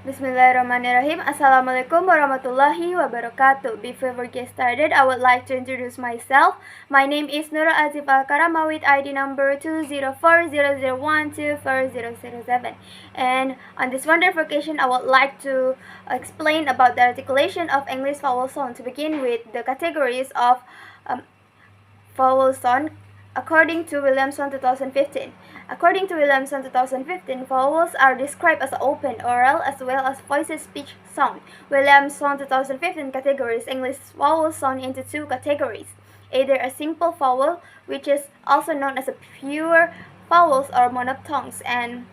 Bismillahirrahmanirrahim. Assalamualaikum warahmatullahi wabarakatuh. Before we get started, I would like to introduce myself. My name is Nurul Azifah Karamah with ID number 20400124007. And on this wonderful occasion, I would like to explain about the articulation of English vowel sound. To begin with, the categories of vowel sound according to Williamson 2015. According to Williamson 2015, vowels are described as open, oral, as well as voiced speech sound. Williamson 2015 categories English vowel sound into two categories: either a simple vowel, which is also known as a pure vowels or monophthongs, and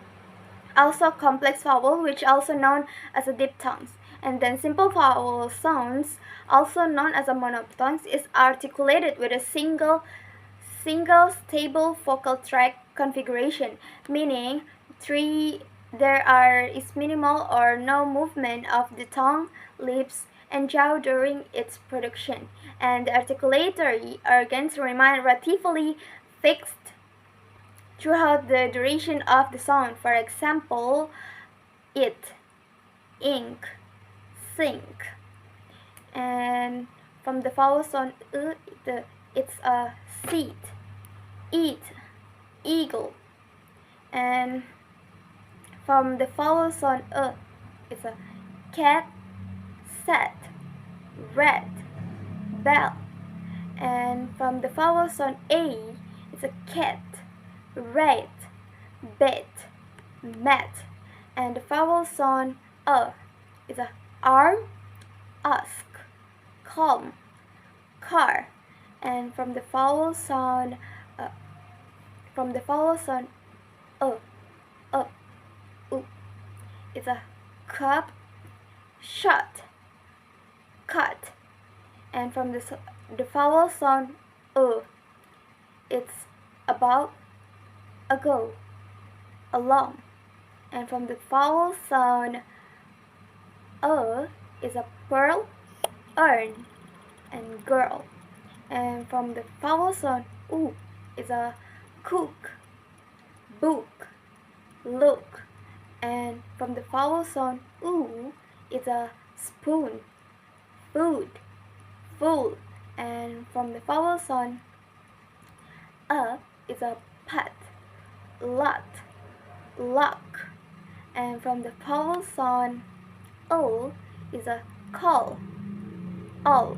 also complex vowel, which also known as a diphthongs. And then simple vowel sounds, also known as a monophthongs, is articulated with a single stable vocal tract configuration, meaning there is minimal or no movement of the tongue, lips, and jaw during its production, and the articulatory organs remain relatively fixed throughout the duration of the sound. For example, it, ink, sink. And from the vowel sound it's a seat, eat, eagle. And from the vowel sound it's a cat, set, red, bell. And from the vowel sound a, it's a cat, red, bed, mat. And the vowel sound is a arm, ask, calm, car. And from the vowel sound up, oo, it's a cup, shut, cut. And from the vowel sound it's about, ago, along. And from the vowel sound is a pearl, earn, and girl. And from the vowel sound is a cook, book, look. And from the vowel sound it's a spoon, food, fool. And from the vowel sound is a pat, lot, luck. And from the vowel sound is a call, all.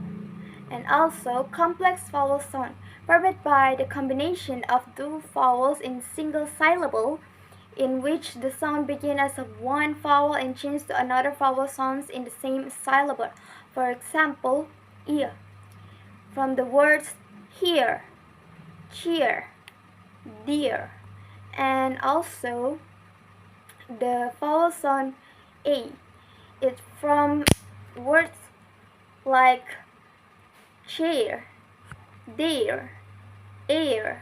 And also complex vowel sound, formed by the combination of two vowels in single syllable, in which the sound begins as one vowel and changes to another vowel sounds in the same syllable. For example, ear. From the words here, cheer, dear. And also the vowel sound a, it's from words like chair, there, air.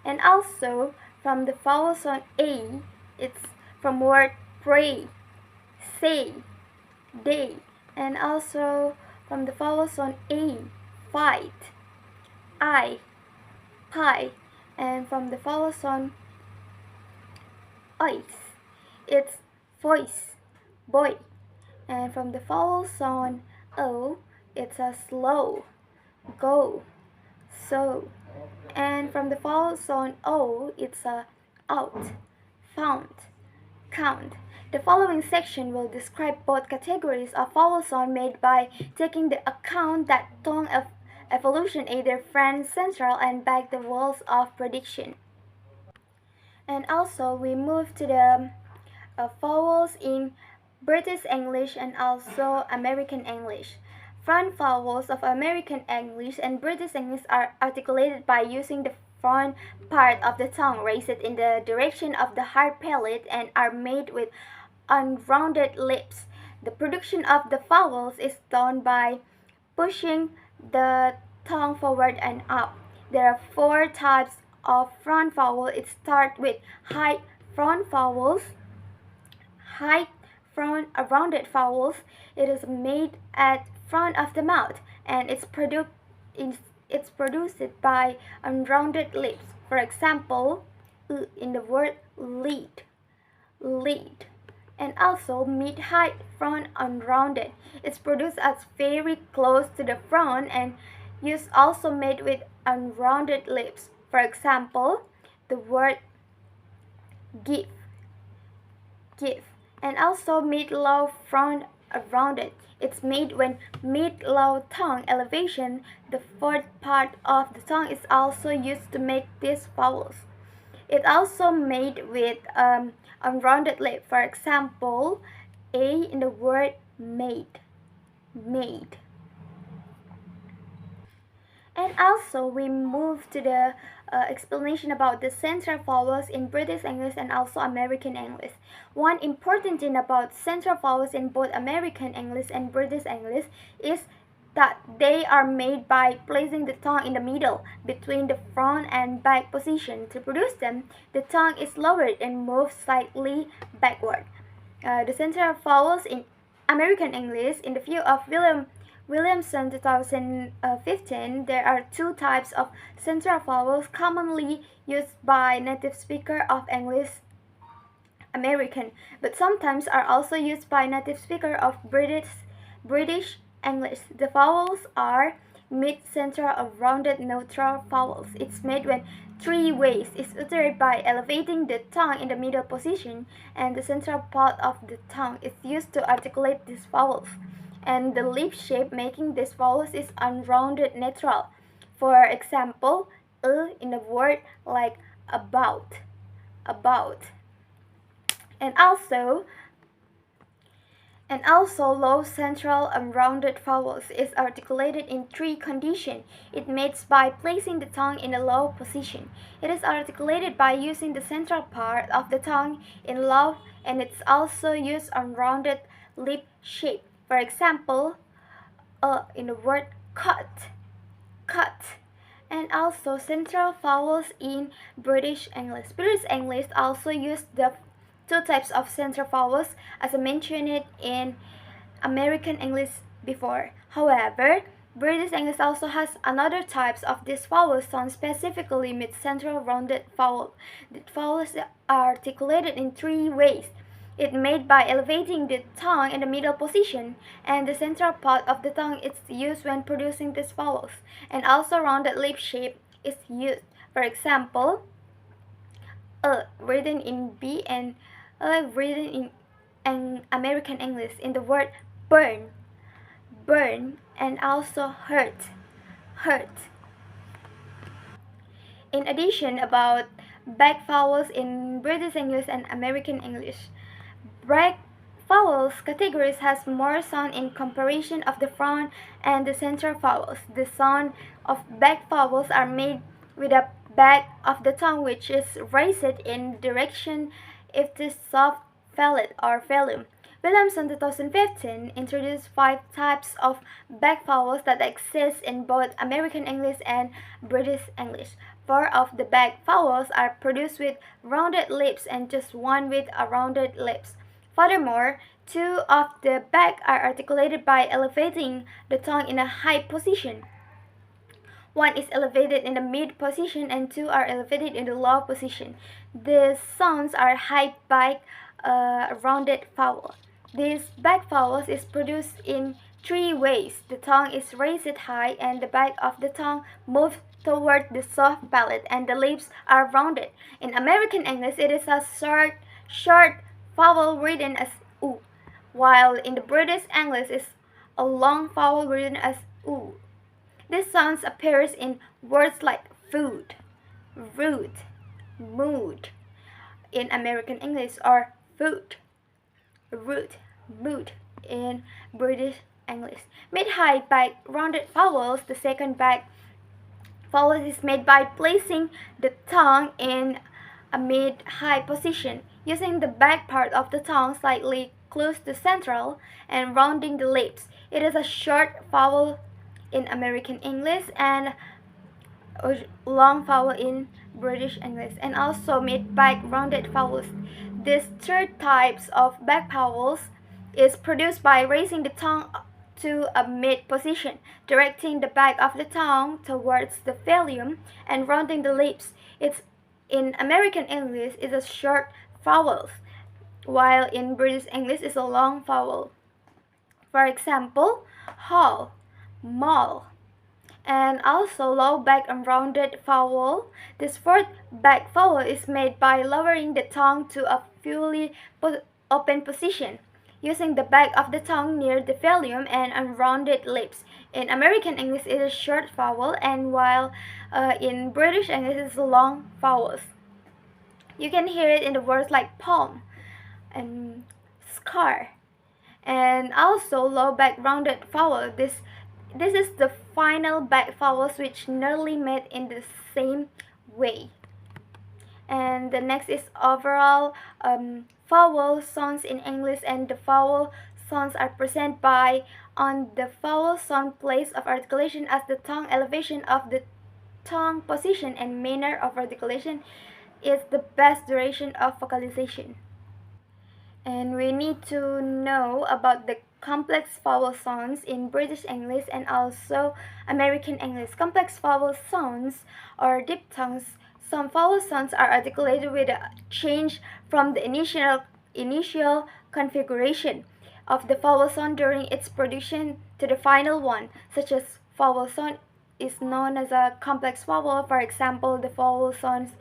And also from the vowel sound a, it's from word pray, say, day. And also from the vowel sound a, fight, I, pie. And from the vowel sound ice, it's voice, boy. And from the vowel sound o, it's a slow, go, so. And from the vowel sound o, it's a out, found, count. The following section will describe both categories of vowel sound made by taking the account that tongue of evolution either front, central, and back the walls of prediction. And also we move to the vowels in British English and also American English. Front vowels of American English and British English are articulated by using the front part of the tongue raised in the direction of the hard palate and are made with unrounded lips. The production of the vowels is done by pushing the tongue forward and up. There are four types of front vowel. It starts with high front vowels, high front rounded vowels. It is made at front of the mouth and it's produced by unrounded lips. For example, in the word lead, lead. and also mid-height front unrounded. It's produced as very close to the front and is also made with unrounded lips. For example, the word give, give, and also mid-low front rounded. It's made when mid-low tongue elevation. The fourth part of the tongue is also used to make these vowels. It's also made with unrounded lip. For example, A in the word made, made. And also we move to the explanation about the central vowels in British English and also American English. One important thing about central vowels in both American English and British English is that they are made by placing the tongue in the middle between the front and back position. To produce them, the tongue is lowered and moves slightly backward. The central vowels in American English, in the view of Williamson 2015, there are two types of central vowels commonly used by native speakers of English American, but sometimes are also used by native speakers of British English. The vowels are mid-central or rounded neutral vowels. It's made when three ways. It's uttered by elevating the tongue in the middle position, and the central part of the tongue is used to articulate these vowels. And the lip shape making these vowels is unrounded neutral. For example, in a word like about, about. And also low central unrounded vowels is articulated in three conditions. It mates by placing the tongue in a low position. It is articulated by using the central part of the tongue in low, and it's also used unrounded lip shape. For example, in the word cut, cut. And also central vowels in British English. British English also use the two types of central vowels as I mentioned in American English before. However, British English also has another types of these vowel sounds, specifically mid-central rounded vowel. The vowels are articulated in three ways. It's made by elevating the tongue in the middle position, and the central part of the tongue is used when producing these vowels. And also rounded lip shape is used. For example, written in B and written in American English in the word burn, burn, and also hurt, hurt. In addition, about back vowels in British English and American English. Back vowels categories has more sound in comparison of the front and the central vowels. The sound of back vowels are made with the back of the tongue, which is raised in direction if the soft palate or velum. Williamson 2015 introduced 5 types of back vowels that exist in both American English and British English. 4 of the back vowels are produced with rounded lips and just 1 with a rounded lips. Furthermore, 2 of the back are articulated by elevating the tongue in a high position. 1 is elevated in the mid position and 2 are elevated in the low position. The sounds are high back rounded vowel. This back vowels is produced in 3 ways. The tongue is raised high and the back of the tongue moves toward the soft palate and the lips are rounded. In American English, it is a short vowel written as oo, while in the British English it's a long vowel written as oo. This sound appears in words like food, root, mood in American English, or food, root, mood in British English. Mid-high back rounded vowels, the second back vowel is made by placing the tongue in a mid-high position, using the back part of the tongue slightly close to central and rounding the lips. It is a short vowel in American English and a long vowel in British English, and also mid-back rounded vowels. This third types of back vowels is produced by raising the tongue to a mid position, directing the back of the tongue towards the velum and rounding the lips. It's in American English is a short vowels, while in British English it's a long vowel. For example, hall, mall. And also low back and rounded vowel. This fourth back vowel is made by lowering the tongue to a fully open position, using the back of the tongue near the volume and unrounded lips. In American English, it is short vowel, and while in British English, it's long vowels. You can hear it in the words like palm and scar, and also low back rounded vowel. This is the final back vowels which nearly made in the same way. And the next is overall vowel sounds in English, and the vowel sounds are presented by on the vowel sound place of articulation as the tongue elevation of the tongue position and manner of articulation is the best duration of vocalization. And we need to know about the complex vowel sounds in British English and also American English. Complex vowel sounds or diphthongs. Some vowel sounds are articulated with a change from the initial configuration of the vowel sound during its production to the final one, such as vowel sound is known as a complex vowel. For example, the vowel sounds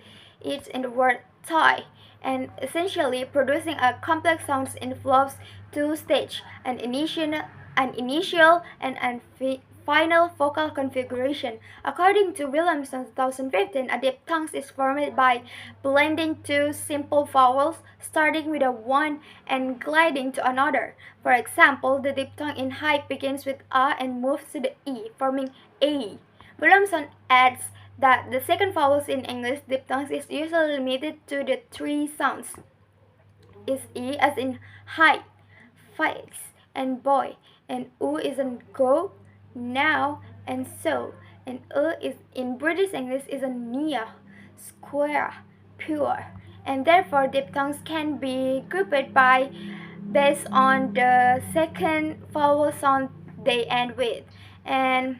each in the word tie, and essentially producing a complex sounds involves two stages, an initial and final vocal configuration. According to Williamson 2015, a diphthong is formed by blending two simple vowels, starting with a one and gliding to another. For example, the diphthong in high begins with a and moves to the e, forming a. Williamson adds that the second vowels in English diphthongs is usually limited to the three sounds is e as in height, face, and boy, and u is in go, now, and so, and is in British English is a near, square, pure, and therefore diphthongs can be grouped by based on the second vowel sound they end with. And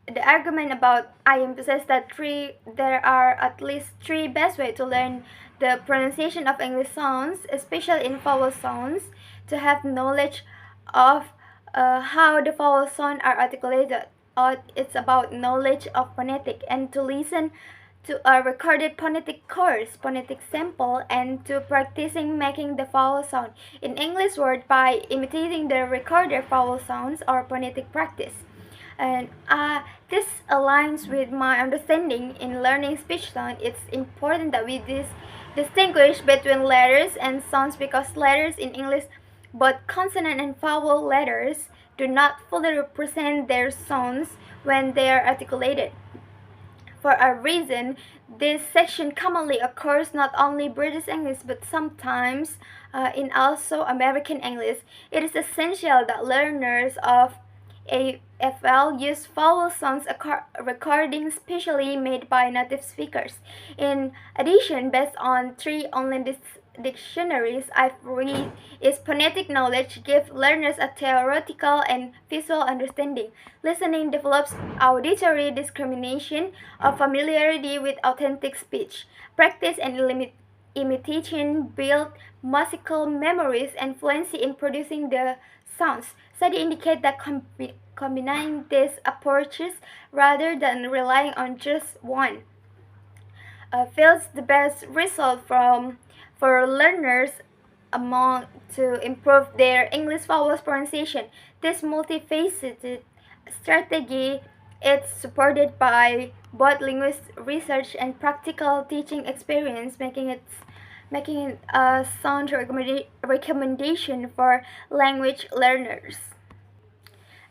the argument about I emphasize that there are at least three best ways to learn the pronunciation of English sounds, especially in vowel sounds, to have knowledge of how the vowel sounds are articulated. Or it's about knowledge of phonetic, and to listen to a recorded phonetic course, phonetic sample, and to practicing making the vowel sound in English word by imitating the recorded vowel sounds or phonetic practice. And this aligns with my understanding in learning speech sound. It's important that we distinguish between letters and sounds because letters in English, both consonant and vowel letters, do not fully represent their sounds when they are articulated. For a reason, this section commonly occurs not only British English but sometimes in also American English. It is essential that learners of AFL use vowel sounds recordings specially made by native speakers. In addition, based on three online dictionaries I've read, is phonetic knowledge give learners a theoretical and visual understanding. Listening develops auditory discrimination of familiarity with authentic speech. Practice and imitation build musical memories and fluency in producing the sounds. Studies indicate that combining these approaches rather than relying on just one yields the best result for learners among to improve their English vowels pronunciation. This multifaceted strategy is supported by both linguist research and practical teaching experience, making it a sound recommendation for language learners.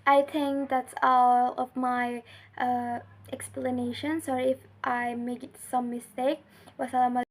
I think that's all of my explanation. Sorry if I make some mistake. Wassalamualaikum